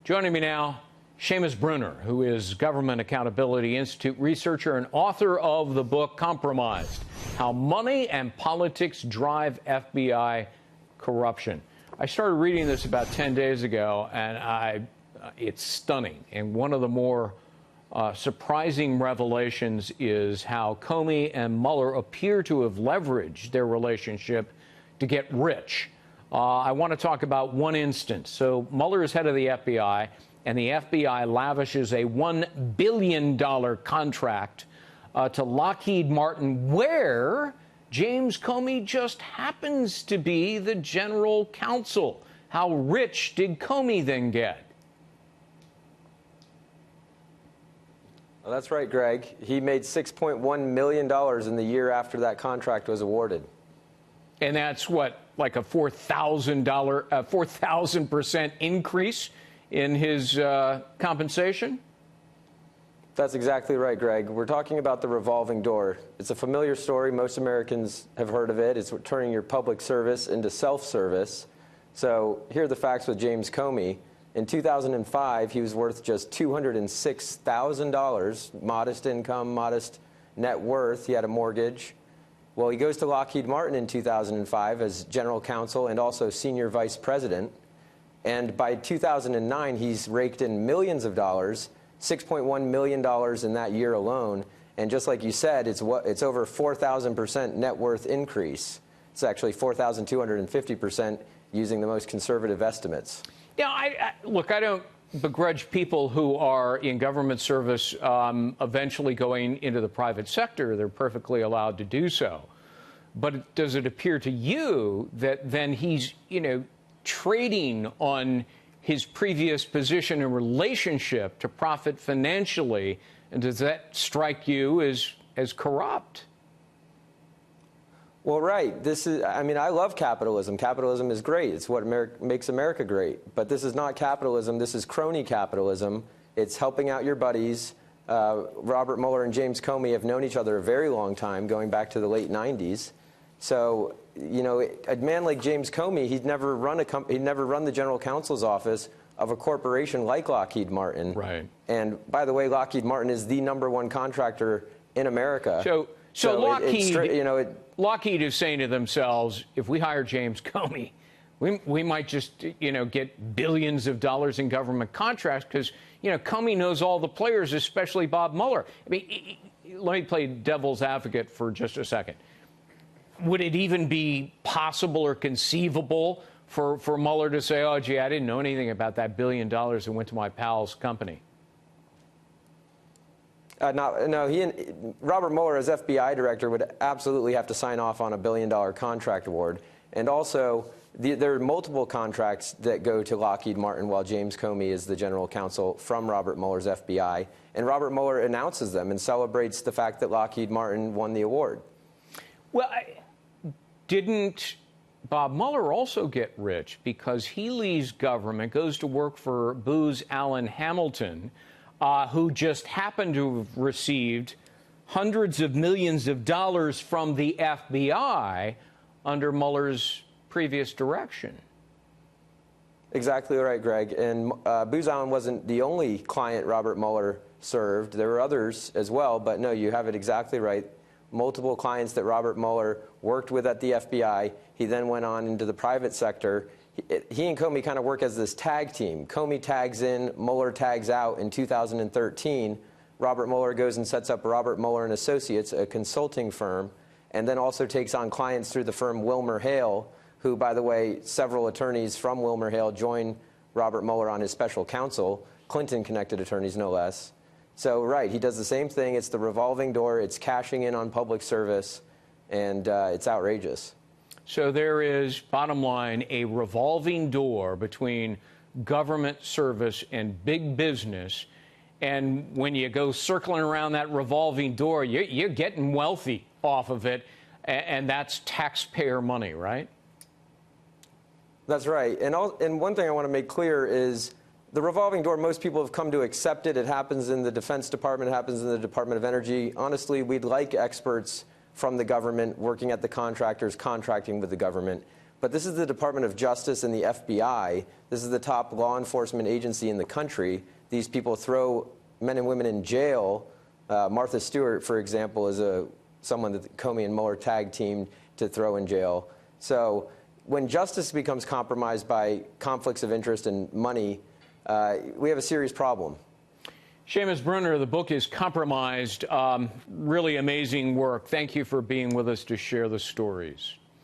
Joining me now, Seamus Bruner, who is Government Accountability Institute researcher and author of the book Compromised: How Money and Politics Drive FBI Corruption. I started reading this about 10 days ago, and it's stunning. And one of the more surprising revelations is how Comey and Mueller appear to have leveraged their relationship to get rich. I want to talk about one instance. So Mueller is head of the FBI, and the FBI lavishes a $1 billion contract to Lockheed Martin, where James Comey just happens to be the general counsel. How rich did Comey then get? Well, that's right, Greg. He made $6.1 million in the year after that contract was awarded. And that's what, like a $4,000% increase in his compensation? That's exactly right, Greg. We're talking about the revolving door. It's a familiar story. Most Americans have heard of it. It's turning your public service into self-service. So here are the facts with James Comey. In 2005, he was worth just $206,000, modest income, modest net worth. He had a mortgage. Well, he goes to Lockheed Martin in 2005 as general counsel and also senior vice president. And by 2009, he's raked in millions of dollars, $6.1 million in that year alone. And just like you said, it's over 4,000% net worth increase. It's actually 4,250% using the most conservative estimates. Yeah, look, I don't begrudge people who are in government service eventually going into the private sector. They're perfectly allowed to do so. But does it appear to you that then he's, trading on his previous position and relationship to profit financially? And does that strike you as corrupt? Well, right. I love capitalism. Capitalism is great. It's what makes America great. But this is not capitalism. This is crony capitalism. It's helping out your buddies. Robert Mueller and James Comey have known each other a very long time, going back to the late 90s. So, a man like James Comey, he'd never run the general counsel's office of a corporation like Lockheed Martin. Right. And by the way, Lockheed Martin is the #1 contractor in America. So Lockheed is saying to themselves, if we hire James Comey, we might just, get billions of dollars in government contracts because, Comey knows all the players, especially Bob Mueller. I mean, let me play devil's advocate for just a second. Would it even be possible or conceivable for Mueller to say, oh, gee, I didn't know anything about that $1 billion that went to my pal's company? No, Robert Mueller, as FBI director, would absolutely have to sign off on a $1 billion contract award. And also, there are multiple contracts that go to Lockheed Martin while James Comey is the general counsel from Robert Mueller's FBI. And Robert Mueller announces them and celebrates the fact that Lockheed Martin won the award. Well, didn't Bob Mueller also get rich because he leaves government, goes to work for Booz Allen Hamilton, who just happened to have received hundreds of millions of dollars from the FBI under Mueller's previous direction? Exactly right, Greg. And Booz Allen wasn't the only client Robert Mueller served. There were others as well, but no, you have it exactly right. Multiple clients that Robert Mueller worked with at the FBI. He then went on into the private sector. He and Comey kind of work as this tag team. Comey tags in, Mueller tags out. In 2013, Robert Mueller goes and sets up Robert Mueller and Associates, a consulting firm, and then also takes on clients through the firm WilmerHale, who, by the way, several attorneys from WilmerHale join Robert Mueller on his special counsel, Clinton-connected attorneys, no less. So, right, he does the same thing. It's the revolving door. It's cashing in on public service, and it's outrageous. So there is, bottom line, a revolving door between government service and big business. And when you go circling around that revolving door, you're getting wealthy off of it. And that's taxpayer money, right? That's right. And one thing I want to make clear is the revolving door, most people have come to accept it. It happens in the Defense Department, it happens in the Department of Energy. Honestly, we'd like experts from the government working at the contractors, contracting with the government. But this is the Department of Justice and the FBI. This is the top law enforcement agency in the country. These people throw men and women in jail. Martha Stewart, for example, is someone that Comey and Mueller tag teamed to throw in jail. So when justice becomes compromised by conflicts of interest and money, we have a serious problem. Seamus Bruner, the book is Compromised. Really amazing work. Thank you for being with us to share the stories.